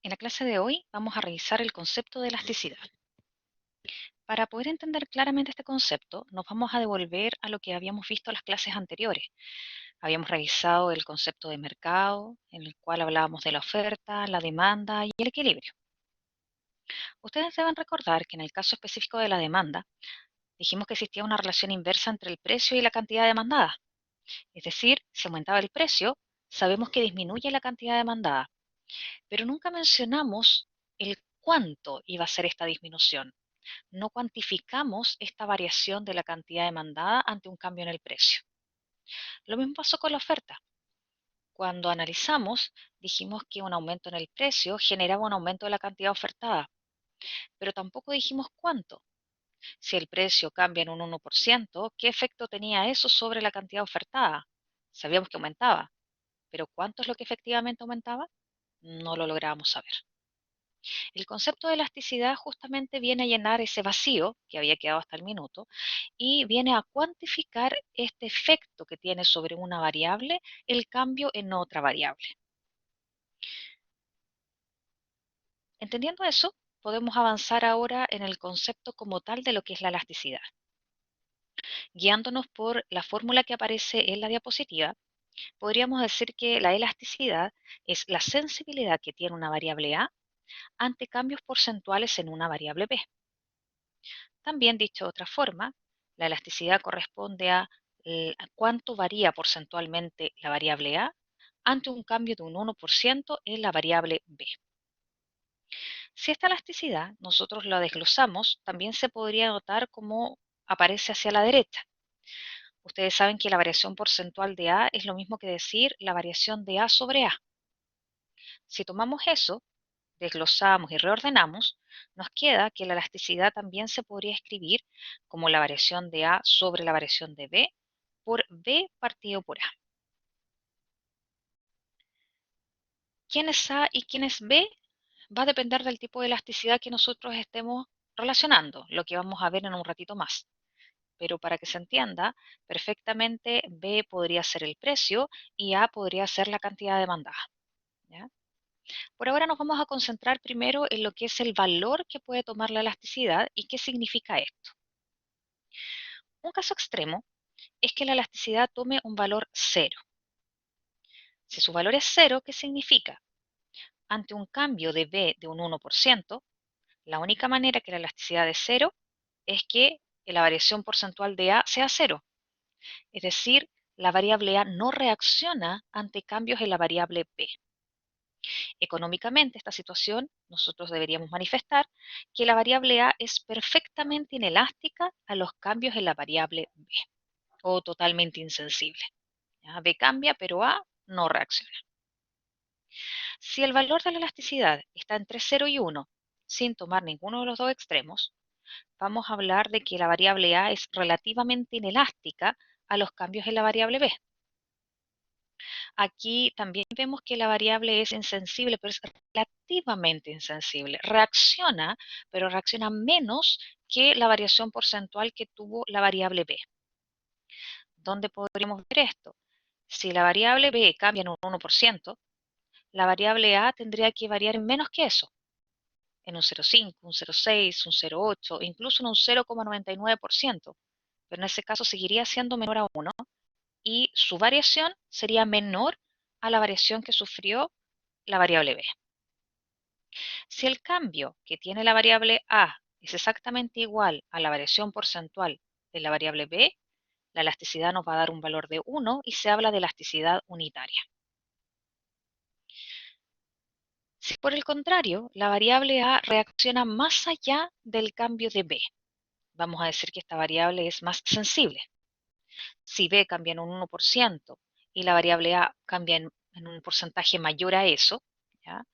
En la clase de hoy vamos a revisar el concepto de elasticidad. Para poder entender claramente este concepto, nos vamos a devolver a lo que habíamos visto en las clases anteriores. Habíamos revisado el concepto de mercado, en el cual hablábamos de la oferta, la demanda y el equilibrio. Ustedes deben recordar que en el caso específico de la demanda, dijimos que existía una relación inversa entre el precio y la cantidad demandada. Es decir, si aumentaba el precio, sabemos que disminuye la cantidad demandada, pero nunca mencionamos el cuánto iba a ser esta disminución. No cuantificamos esta variación de la cantidad demandada ante un cambio en el precio. Lo mismo pasó con la oferta. Cuando analizamos, dijimos que un aumento en el precio generaba un aumento de la cantidad ofertada, pero tampoco dijimos cuánto. Si el precio cambia en un 1%, ¿qué efecto tenía eso sobre la cantidad ofertada? Sabíamos que aumentaba, pero ¿cuánto es lo que efectivamente aumentaba? No lo lográbamos saber. El concepto de elasticidad justamente viene a llenar ese vacío que había quedado hasta el minuto y viene a cuantificar este efecto que tiene sobre una variable el cambio en otra variable. Entendiendo eso, podemos avanzar ahora en el concepto como tal de lo que es la elasticidad. Guiándonos por la fórmula que aparece en la diapositiva, podríamos decir que la elasticidad es la sensibilidad que tiene una variable A ante cambios porcentuales en una variable B. También, dicho de otra forma, la elasticidad corresponde a cuánto varía porcentualmente la variable A ante un cambio de un 1% en la variable B. Si esta elasticidad nosotros la desglosamos, también se podría notar cómo aparece hacia la derecha. Ustedes saben que la variación porcentual de A es lo mismo que decir la variación de A sobre A. Si tomamos eso, desglosamos y reordenamos, nos queda que la elasticidad también se podría escribir como la variación de A sobre la variación de B por B partido por A. ¿Quién es A y quién es B? Va a depender del tipo de elasticidad que nosotros estemos relacionando, lo que vamos a ver en un ratito más. Pero para que se entienda, perfectamente B podría ser el precio y A podría ser la cantidad demandada. ¿Ya? Por ahora nos vamos a concentrar primero en lo que es el valor que puede tomar la elasticidad y qué significa esto. Un caso extremo es que la elasticidad tome un valor cero. Si su valor es cero, ¿qué significa? Ante un cambio de B de un 1%, la única manera que la elasticidad es cero es que la variación porcentual de A sea cero. Es decir, la variable A no reacciona ante cambios en la variable B. Económicamente, esta situación, nosotros deberíamos manifestar que la variable A es perfectamente inelástica a los cambios en la variable B, o totalmente insensible. ¿Ya? B cambia, pero A no reacciona. Si el valor de la elasticidad está entre 0 y 1, sin tomar ninguno de los dos extremos, vamos a hablar de que la variable A es relativamente inelástica a los cambios en la variable B. Aquí también vemos que la variable es insensible, pero es relativamente insensible. Reacciona, pero reacciona menos que la variación porcentual que tuvo la variable B. ¿Dónde podríamos ver esto? Si la variable B cambia en un 1%, la variable A tendría que variar en menos que eso, en un 0,5, un 0,6, un 0,8, incluso en un 0,99%, pero en ese caso seguiría siendo menor a 1 y su variación sería menor a la variación que sufrió la variable B. Si el cambio que tiene la variable A es exactamente igual a la variación porcentual de la variable B, la elasticidad nos va a dar un valor de 1 y se habla de elasticidad unitaria. Si por el contrario la variable A reacciona más allá del cambio de B, vamos a decir que esta variable es más sensible. Si B cambia en un 1% y la variable A cambia en un porcentaje mayor a eso, ¿ya?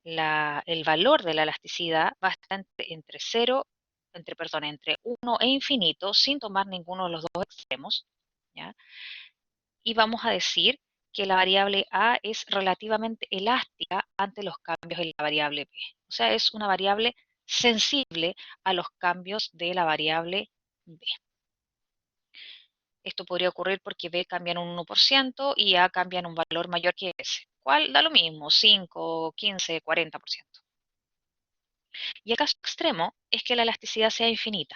El valor de la elasticidad va a estar entre 0, entre 1 e infinito, sin tomar ninguno de los dos extremos, ¿ya? Y vamos a decir que la variable A es relativamente elástica ante los cambios en la variable B. O sea, es una variable sensible a los cambios de la variable B. Esto podría ocurrir porque B cambia en un 1% y A cambia en un valor mayor que ese. cual da lo mismo, 5, 15, 40%. Y el caso extremo es que la elasticidad sea infinita.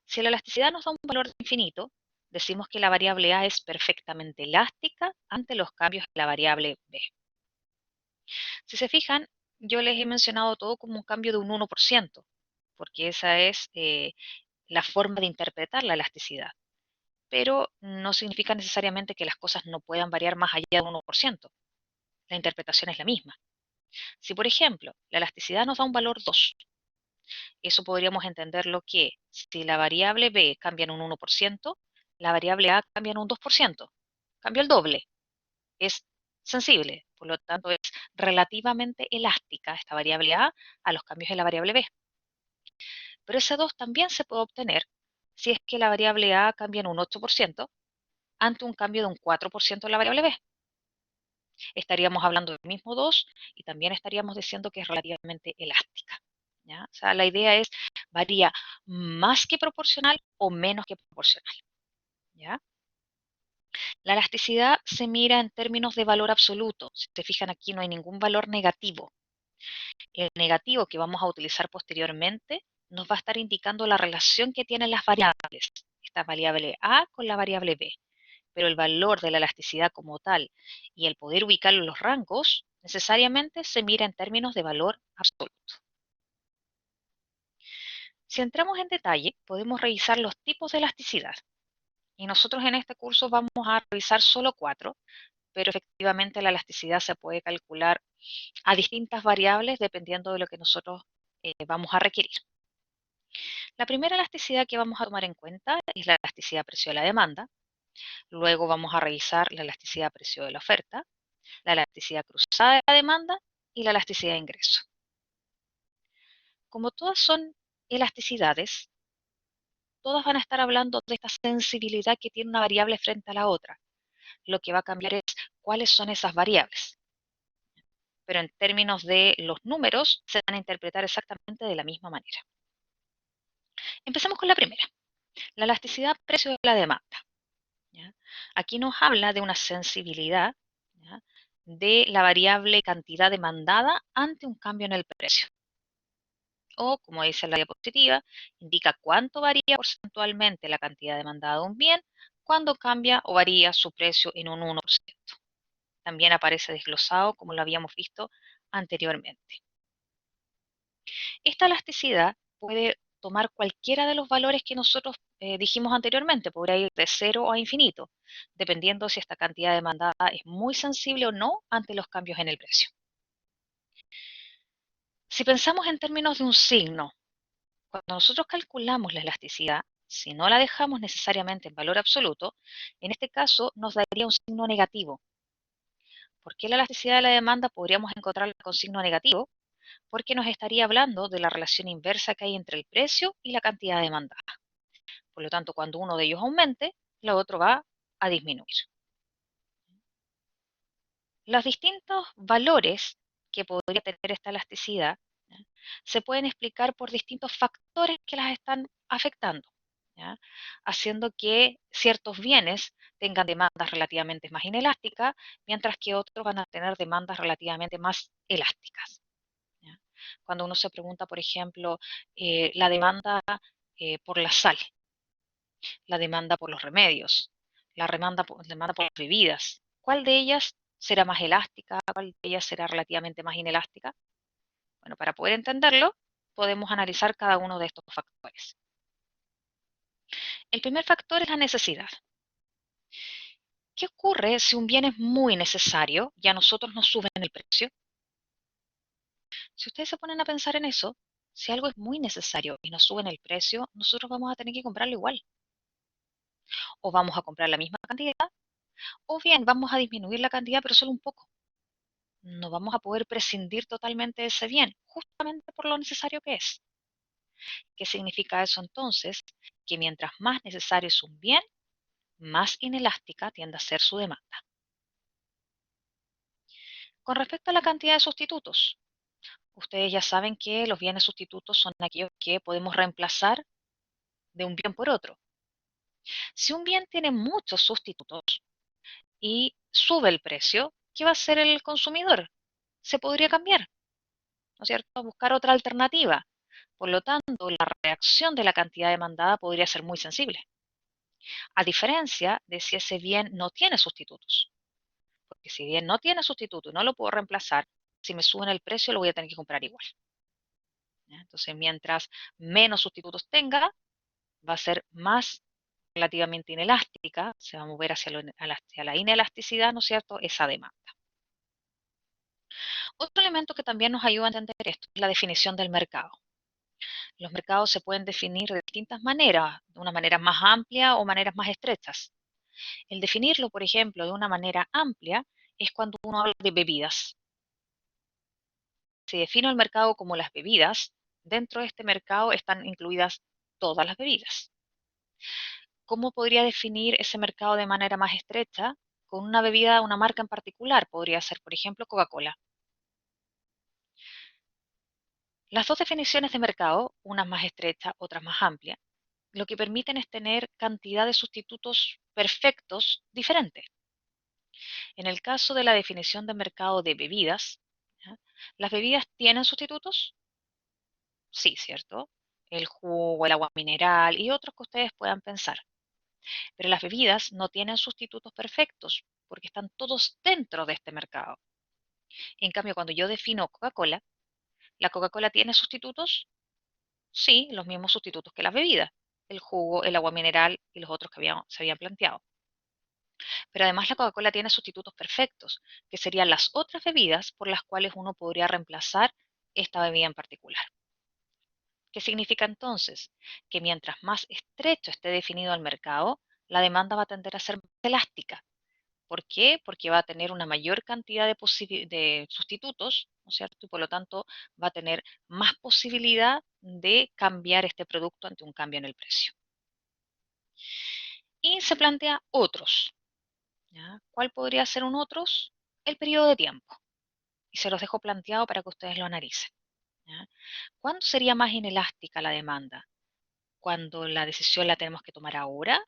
Si la elasticidad nos da un valor infinito, decimos que la variable A es perfectamente elástica ante los cambios de la variable B. Si se fijan, yo les he mencionado todo como un cambio de un 1%, porque esa es la forma de interpretar la elasticidad. Pero no significa necesariamente que las cosas no puedan variar más allá de un 1%. La interpretación es la misma. Si, por ejemplo, la elasticidad nos da un valor 2, eso podríamos entenderlo que si la variable B cambia en un 1%, la variable A cambia en un 2%. Cambia el doble. Es sensible, por lo tanto es relativamente elástica esta variable A los cambios de la variable B. Pero ese 2 también se puede obtener si es que la variable A cambia en un 8% ante un cambio de un 4% en la variable B. Estaríamos hablando del mismo 2 y también estaríamos diciendo que es relativamente elástica. ¿Ya? O sea, la idea es varía más que proporcional o menos que proporcional. ¿Ya? La elasticidad se mira en términos de valor absoluto. Si se fijan aquí no hay ningún valor negativo. El negativo que vamos a utilizar posteriormente nos va a estar indicando la relación que tienen las variables. Esta variable A con la variable B. Pero el valor de la elasticidad como tal y el poder ubicarlo en los rangos necesariamente se mira en términos de valor absoluto. Si entramos en detalle, podemos revisar los tipos de elasticidad. Y nosotros en este curso vamos a revisar solo 4, pero efectivamente la elasticidad se puede calcular a distintas variables dependiendo de lo que nosotros vamos a requerir. La primera elasticidad que vamos a tomar en cuenta es la elasticidad precio de la demanda. Luego vamos a revisar la elasticidad precio de la oferta, la elasticidad cruzada de la demanda y la elasticidad de ingreso. Como todas son elasticidades, todas van a estar hablando de esta sensibilidad que tiene una variable frente a la otra. Lo que va a cambiar es cuáles son esas variables. Pero en términos de los números, se van a interpretar exactamente de la misma manera. Empecemos con la primera, la elasticidad precio de la demanda. ¿Ya? Aquí nos habla de una sensibilidad, ¿ya?, de la variable cantidad demandada ante un cambio en el precio. O, como dice la diapositiva, indica cuánto varía porcentualmente la cantidad demandada de un bien cuando cambia o varía su precio en un 1%. También aparece desglosado como lo habíamos visto anteriormente. Esta elasticidad puede tomar cualquiera de los valores que nosotros dijimos anteriormente, podría ir de 0 a infinito, dependiendo si esta cantidad demandada es muy sensible o no ante los cambios en el precio. Si pensamos en términos de un signo, cuando nosotros calculamos la elasticidad, si no la dejamos necesariamente en valor absoluto, en este caso nos daría un signo negativo. ¿Por qué la elasticidad de la demanda podríamos encontrarla con signo negativo? Porque nos estaría hablando de la relación inversa que hay entre el precio y la cantidad demandada. Por lo tanto, cuando uno de ellos aumente, el otro va a disminuir. Los distintos valores que podría tener esta elasticidad, ¿ya?, se pueden explicar por distintos factores que las están afectando, ¿ya?, haciendo que ciertos bienes tengan demandas relativamente más inelásticas, mientras que otros van a tener demandas relativamente más elásticas. ¿Ya? Cuando uno se pregunta, por ejemplo, la demanda por la sal, la demanda por los remedios, demanda por las bebidas, ¿cuál de ellas será más elástica? ¿Cuál de ellas será relativamente más inelástica? Bueno, para poder entenderlo, podemos analizar cada uno de estos factores. El primer factor es la necesidad. ¿Qué ocurre si un bien es muy necesario y a nosotros nos suben el precio? Si ustedes se ponen a pensar en eso, si algo es muy necesario y nos suben el precio, nosotros vamos a tener que comprarlo igual. O vamos a comprar la misma cantidad, o bien vamos a disminuir la cantidad, pero solo un poco. No vamos a poder prescindir totalmente de ese bien, justamente por lo necesario que es. ¿Qué significa eso entonces? Que mientras más necesario es un bien, más inelástica tiende a ser su demanda. Con respecto a la cantidad de sustitutos, ustedes ya saben que los bienes sustitutos son aquellos que podemos reemplazar de un bien por otro. Si un bien tiene muchos sustitutos y sube el precio, ¿qué va a hacer el consumidor? Se podría cambiar, ¿no es cierto? Buscar otra alternativa. Por lo tanto, la reacción de la cantidad demandada podría ser muy sensible, a diferencia de si ese bien no tiene sustitutos. Porque si bien no tiene sustituto y no lo puedo reemplazar, si me suben el precio lo voy a tener que comprar igual. ¿Ya? Entonces, mientras menos sustitutos tenga, va a ser más relativamente inelástica, se va a mover hacia la inelasticidad, ¿no es cierto?, esa demanda. Otro elemento que también nos ayuda a entender esto es la definición del mercado. Los mercados se pueden definir de distintas maneras, de una manera más amplia o maneras más estrechas. El definirlo, por ejemplo, de una manera amplia es cuando uno habla de bebidas. Si defino el mercado como las bebidas, dentro de este mercado están incluidas todas las bebidas. ¿Cómo podría definir ese mercado de manera más estrecha? Con una bebida, una marca en particular, podría ser, por ejemplo, Coca-Cola. Las dos definiciones de mercado, unas más estrechas, otras más amplias, lo que permiten es tener cantidad de sustitutos perfectos diferentes. En el caso de la definición de mercado de bebidas, ¿ya? ¿Las bebidas tienen sustitutos? Sí, ¿cierto? El jugo, el agua mineral y otros que ustedes puedan pensar. Pero las bebidas no tienen sustitutos perfectos porque están todos dentro de este mercado. En cambio, cuando yo defino Coca-Cola, ¿la Coca-Cola tiene sustitutos? Sí, los mismos sustitutos que las bebidas, el jugo, el agua mineral y los otros que se habían planteado. Pero además la Coca-Cola tiene sustitutos perfectos, que serían las otras bebidas por las cuales uno podría reemplazar esta bebida en particular. ¿Qué significa entonces? Que mientras más estrecho esté definido el mercado, la demanda va a tender a ser más elástica. ¿Por qué? Porque va a tener una mayor cantidad de sustitutos, ¿no es cierto? Y por lo tanto va a tener más posibilidad de cambiar este producto ante un cambio en el precio. Y se plantea otros. ¿Ya? ¿Cuál podría ser un otros? El periodo de tiempo. Y se los dejo planteado para que ustedes lo analicen. ¿Ya? ¿Cuándo sería más inelástica la demanda? ¿Cuando la decisión la tenemos que tomar ahora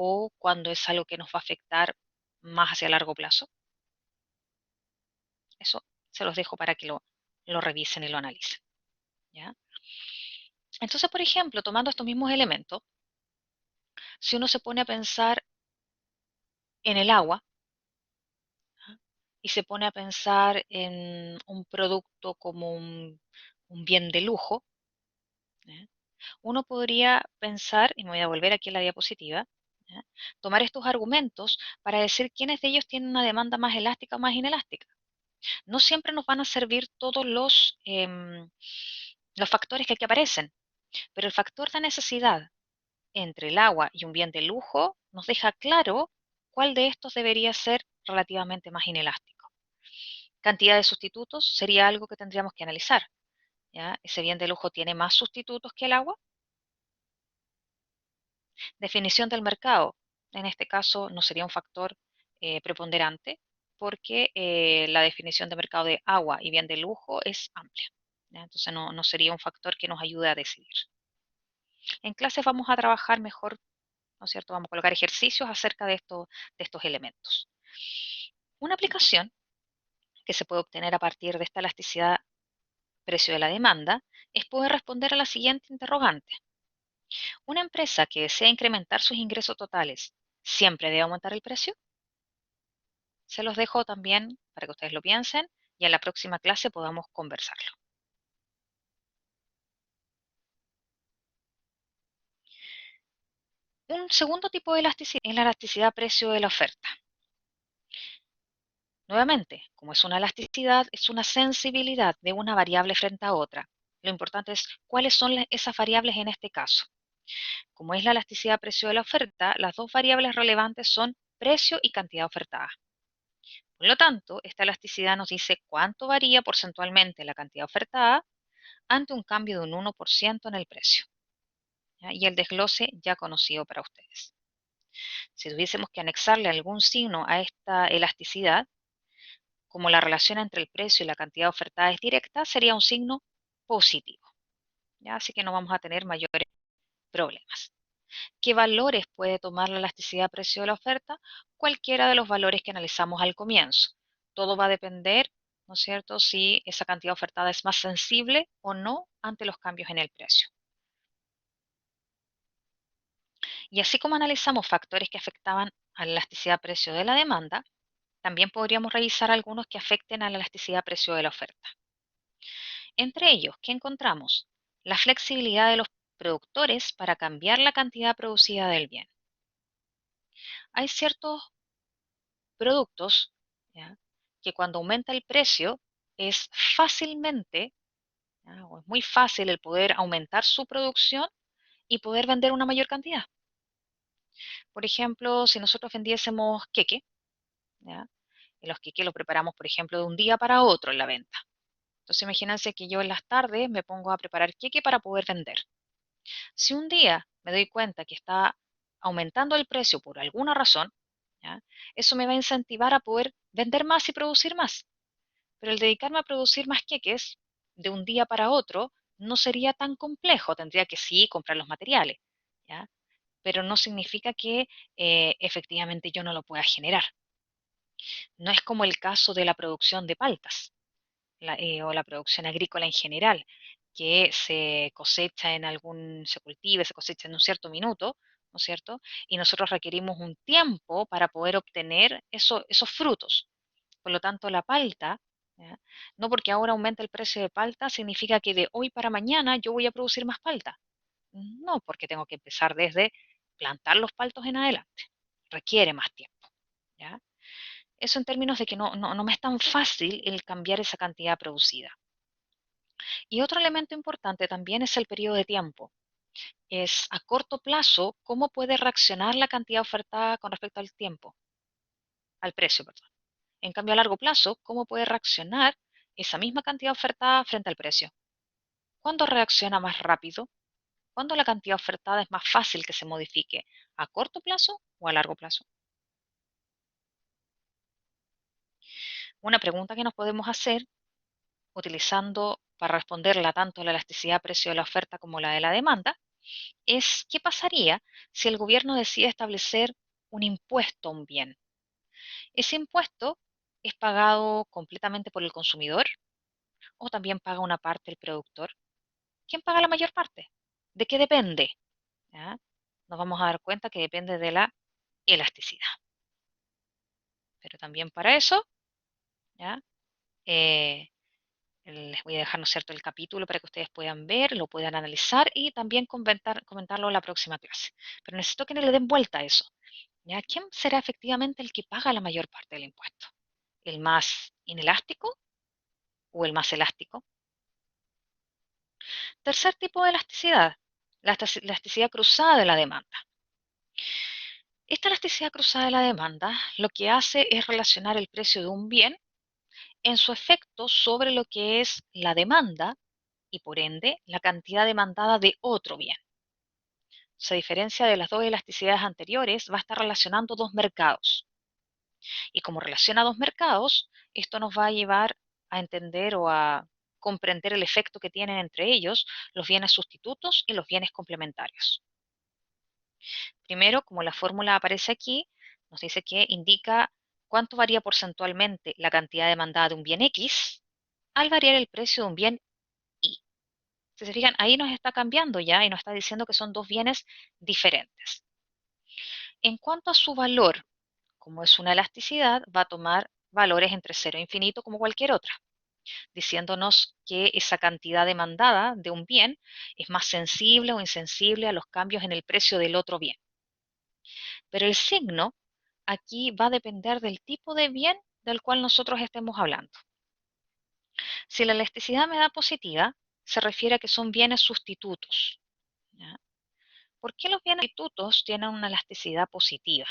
o cuando es algo que nos va a afectar más hacia largo plazo? Eso se los dejo para que lo revisen y lo analicen. ¿Ya? Entonces, por ejemplo, tomando estos mismos elementos, si uno se pone a pensar en el agua, ¿ah? Y se pone a pensar en un producto como un bien de lujo, ¿ya? Uno podría pensar, y me voy a volver aquí a la diapositiva, ¿ya? Tomar estos argumentos para decir quiénes de ellos tienen una demanda más elástica o más inelástica. No siempre nos van a servir todos los factores que aquí aparecen, pero el factor de necesidad entre el agua y un bien de lujo nos deja claro cuál de estos debería ser relativamente más inelástico. Cantidad de sustitutos sería algo que tendríamos que analizar. ¿Ya? ¿Ese bien de lujo tiene más sustitutos que el agua? Definición del mercado. En este caso no sería un factor preponderante porque la definición de mercado de agua y bien de lujo es amplia. ¿Ya? Entonces no sería un factor que nos ayude a decidir. En clases vamos a trabajar mejor, ¿no es cierto? Vamos a colocar ejercicios acerca de estos elementos. Una aplicación que se puede obtener a partir de esta elasticidad precio de la demanda es poder responder a la siguiente interrogante. ¿Una empresa que desea incrementar sus ingresos totales siempre debe aumentar el precio? Se los dejo también para que ustedes lo piensen y en la próxima clase podamos conversarlo. Un segundo tipo de elasticidad es la elasticidad precio de la oferta. Nuevamente, como es una elasticidad, es una sensibilidad de una variable frente a otra. Lo importante es cuáles son esas variables en este caso. Como es la elasticidad precio de la oferta, las dos variables relevantes son precio y cantidad ofertada. Por lo tanto, esta elasticidad nos dice cuánto varía porcentualmente la cantidad ofertada ante un cambio de un 1% en el precio. ¿Ya? Y el desglose ya conocido para ustedes. Si tuviésemos que anexarle algún signo a esta elasticidad, como la relación entre el precio y la cantidad ofertada es directa, sería un signo positivo. ¿Ya? Así que no vamos a tener mayores problemas. ¿Qué valores puede tomar la elasticidad de precio de la oferta? Cualquiera de los valores que analizamos al comienzo. Todo va a depender, ¿no es cierto?, si esa cantidad ofertada es más sensible o no ante los cambios en el precio. Y así como analizamos factores que afectaban a la elasticidad de precio de la demanda, también podríamos revisar algunos que afecten a la elasticidad de precio de la oferta. Entre ellos, ¿qué encontramos? La flexibilidad de los productores para cambiar la cantidad producida del bien. Hay ciertos productos, ¿ya?, que cuando aumenta el precio es fácilmente, ¿ya?, o es muy fácil el poder aumentar su producción y poder vender una mayor cantidad. Por ejemplo, si nosotros vendiésemos queque, ¿ya?, y los queques los preparamos, por ejemplo, de un día para otro en la venta. Entonces imagínense que yo en las tardes me pongo a preparar queque para poder vender. Si un día me doy cuenta que está aumentando el precio por alguna razón, ¿ya?, eso me va a incentivar a poder vender más y producir más. Pero el dedicarme a producir más queques de un día para otro no sería tan complejo. Tendría que sí comprar los materiales, ¿ya? Pero no significa que efectivamente yo no lo pueda generar. No es como el caso de la producción de paltas o la producción agrícola en general, que se cosecha en se cultiva, se cosecha en un cierto minuto, ¿no es cierto? Y nosotros requerimos un tiempo para poder obtener esos frutos. Por lo tanto, la palta, ¿ya?, no porque ahora aumenta el precio de palta, significa que de hoy para mañana yo voy a producir más palta. No, porque tengo que empezar desde plantar los paltos en adelante. Requiere más tiempo, ¿ya? Eso en términos de que no me es tan fácil el cambiar esa cantidad producida. Y otro elemento importante también es el periodo de tiempo. Es a corto plazo, cómo puede reaccionar la cantidad ofertada con respecto al tiempo, al precio, perdón. En cambio, a largo plazo, cómo puede reaccionar esa misma cantidad ofertada frente al precio. ¿Cuándo reacciona más rápido? ¿Cuándo la cantidad ofertada es más fácil que se modifique? ¿A corto plazo o a largo plazo? Una pregunta que nos podemos hacer utilizando para responderla tanto la elasticidad precio de la oferta como la de la demanda es qué pasaría si el gobierno decide establecer un impuesto a un bien. ¿Ese impuesto es pagado completamente por el consumidor o también paga una parte el productor? ¿Quién paga la mayor parte? ¿De qué depende? ¿Ya? Nos vamos a dar cuenta que depende de la elasticidad. Pero también para eso, ¿ya?, eh, les voy a dejar, ¿no es cierto?, el capítulo para que ustedes puedan ver, lo puedan analizar y también comentarlo en la próxima clase. Pero necesito que le den vuelta a eso, ¿ya? ¿Quién será efectivamente el que paga la mayor parte del impuesto? ¿El más inelástico o el más elástico? Tercer tipo de elasticidad, la elasticidad cruzada de la demanda. Esta elasticidad cruzada de la demanda lo que hace es relacionar el precio de un bien en su efecto sobre lo que es la demanda y por ende la cantidad demandada de otro bien. Se diferencia de las dos elasticidades anteriores, va a estar relacionando dos mercados. Y como relaciona dos mercados, esto nos va a llevar a entender o a comprender el efecto que tienen entre ellos los bienes sustitutos y los bienes complementarios. Primero, como la fórmula aparece aquí, nos dice que indica cuánto varía porcentualmente la cantidad demandada de un bien X al variar el precio de un bien Y. Si se fijan, ahí nos está cambiando ya y nos está diciendo que son dos bienes diferentes. En cuanto a su valor, como es una elasticidad, va a tomar valores entre cero e infinito como cualquier otra, diciéndonos que esa cantidad demandada de un bien es más sensible o insensible a los cambios en el precio del otro bien. Pero el signo aquí va a depender del tipo de bien del cual nosotros estemos hablando. Si la elasticidad me da positiva, se refiere a que son bienes sustitutos, ¿ya? ¿Por qué los bienes sustitutos tienen una elasticidad positiva?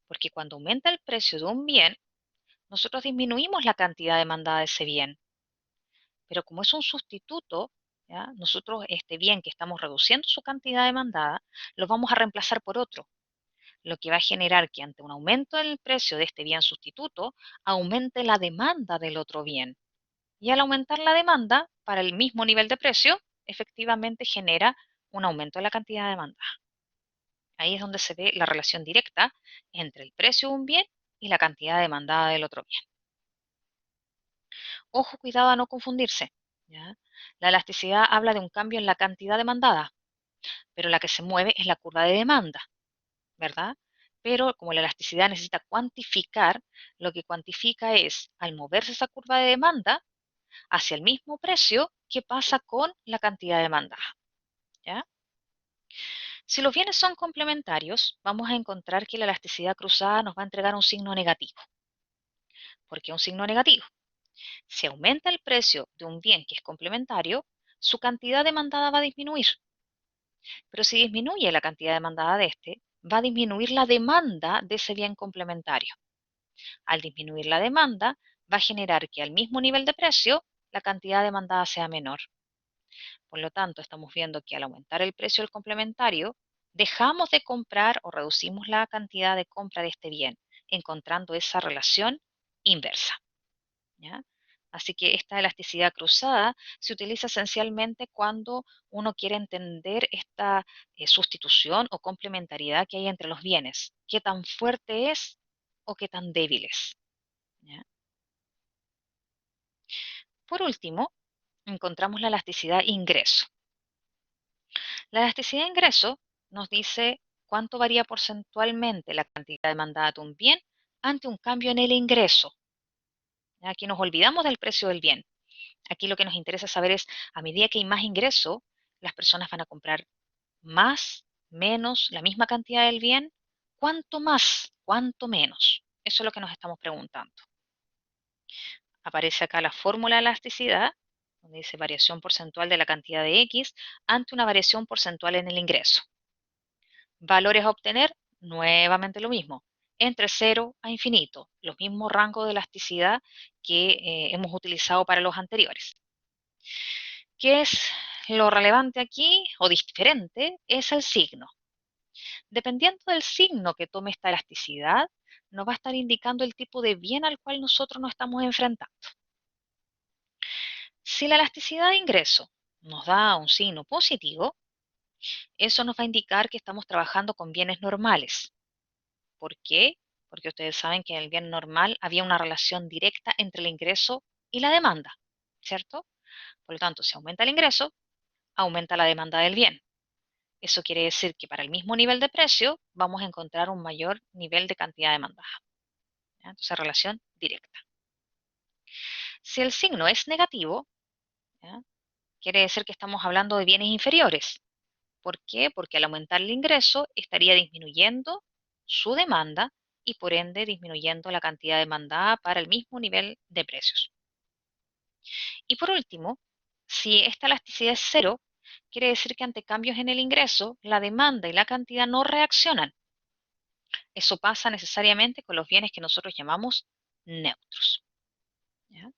Porque cuando aumenta el precio de un bien, nosotros disminuimos la cantidad demandada de ese bien. Pero como es un sustituto, ¿ya?, nosotros este bien que estamos reduciendo su cantidad demandada, lo vamos a reemplazar por otro, lo que va a generar que ante un aumento del precio de este bien sustituto, aumente la demanda del otro bien. Y al aumentar la demanda para el mismo nivel de precio, efectivamente genera un aumento de la cantidad demandada. Ahí es donde se ve la relación directa entre el precio de un bien y la cantidad demandada del otro bien. Ojo, cuidado a no confundirse. ¿Ya? La elasticidad habla de un cambio en la cantidad demandada, pero la que se mueve es la curva de demanda, ¿verdad? Pero como la elasticidad necesita cuantificar, lo que cuantifica es, al moverse esa curva de demanda hacia el mismo precio, ¿qué pasa con la cantidad demandada? ¿Ya? Si los bienes son complementarios, vamos a encontrar que la elasticidad cruzada nos va a entregar un signo negativo. ¿Por qué un signo negativo? Si aumenta el precio de un bien que es complementario, su cantidad demandada va a disminuir. Pero si disminuye la cantidad demandada de este, va a disminuir la demanda de ese bien complementario. Al disminuir la demanda, va a generar que al mismo nivel de precio, la cantidad demandada sea menor. Por lo tanto, estamos viendo que al aumentar el precio del complementario, dejamos de comprar o reducimos la cantidad de compra de este bien, encontrando esa relación inversa. ¿Ya? Así que esta elasticidad cruzada se utiliza esencialmente cuando uno quiere entender esta sustitución o complementariedad que hay entre los bienes. ¿Qué tan fuerte es o qué tan débil es? ¿Ya? Por último, encontramos la elasticidad ingreso. La elasticidad de ingreso nos dice cuánto varía porcentualmente la cantidad demandada de un bien ante un cambio en el ingreso. Aquí nos olvidamos del precio del bien. Aquí lo que nos interesa saber es, a medida que hay más ingreso, las personas van a comprar más, menos, la misma cantidad del bien. ¿Cuánto más? ¿Cuánto menos? Eso es lo que nos estamos preguntando. Aparece acá la fórmula de elasticidad, donde dice variación porcentual de la cantidad de X ante una variación porcentual en el ingreso. Valores a obtener, nuevamente lo mismo, entre 0 a infinito, los mismos rangos de elasticidad que hemos utilizado para los anteriores. ¿Qué es lo relevante aquí o diferente? Es el signo. Dependiendo del signo que tome esta elasticidad, nos va a estar indicando el tipo de bien al cual nosotros nos estamos enfrentando. Si la elasticidad de ingreso nos da un signo positivo, eso nos va a indicar que estamos trabajando con bienes normales. ¿Por qué? Porque ustedes saben que en el bien normal había una relación directa entre el ingreso y la demanda, ¿cierto? Por lo tanto, si aumenta el ingreso, aumenta la demanda del bien. Eso quiere decir que para el mismo nivel de precio vamos a encontrar un mayor nivel de cantidad demandada. ¿Ya? Entonces, relación directa. Si el signo es negativo, ¿ya? Quiere decir que estamos hablando de bienes inferiores. ¿Por qué? Porque al aumentar el ingreso estaría disminuyendo su demanda y por ende disminuyendo la cantidad demandada para el mismo nivel de precios. Y por último, si esta elasticidad es cero, quiere decir que ante cambios en el ingreso, la demanda y la cantidad no reaccionan. Eso pasa necesariamente con los bienes que nosotros llamamos neutros. ¿Ya?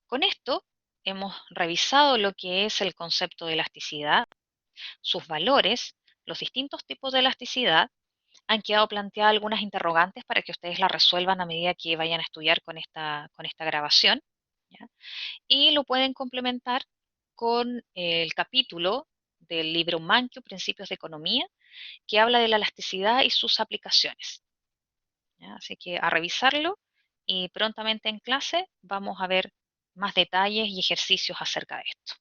Con esto hemos revisado lo que es el concepto de elasticidad, sus valores, los distintos tipos de elasticidad. Han quedado planteadas algunas interrogantes para que ustedes las resuelvan a medida que vayan a estudiar con esta grabación. ¿Ya? Y lo pueden complementar con el capítulo del libro Manquio, Principios de Economía, que habla de la elasticidad y sus aplicaciones. ¿Ya? Así que a revisarlo y prontamente en clase vamos a ver más detalles y ejercicios acerca de esto.